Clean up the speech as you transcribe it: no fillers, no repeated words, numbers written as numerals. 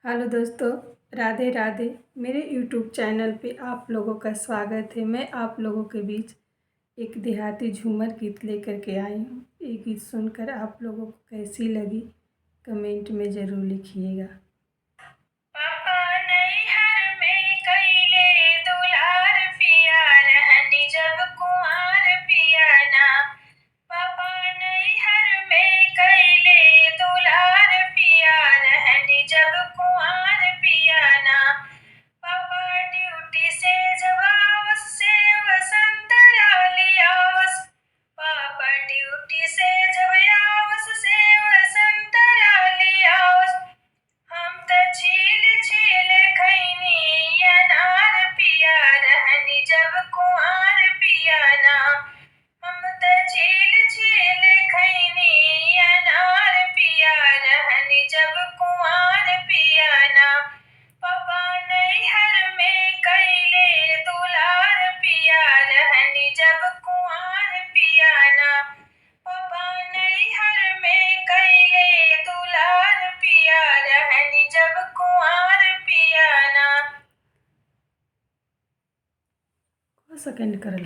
Hello दोस्तों, राधे राधे। मेरे YouTube channel पे आप लोगों का स्वागत है। मैं आप लोगों के बीच एक देहाती झूमर गीत लेकर के आई हूँ। ये गीत सुनकर आप लोगों को कैसी लगी कमेंट में ज़रूर लिखिएगा। पापा नैहर में कइले दुलार पिया रहनी जब कुंवार पिया ना। पापा नैहर में कइले दुलार पिया रहनी जब कुंवार पिया ना। पापा ड्यूटी से जब आवस से वसंत लाली आवस। पापा ड्यूटी से जब आवस से वसंत लाली आवस। हम त छील छील खैनी अनार पिया रहनी जब कुंवार पिया ना। हम त छील छील खैनी अनार पिया रहनी जब कुंवार पिया ना। पापा नैहर में कइले दुलार पिया रहनी जब कुंवार पिया ना। पापा नैहर में कइले दुलार पिया रहनी जब कुंवार पिया ना। सेकंड कर लो।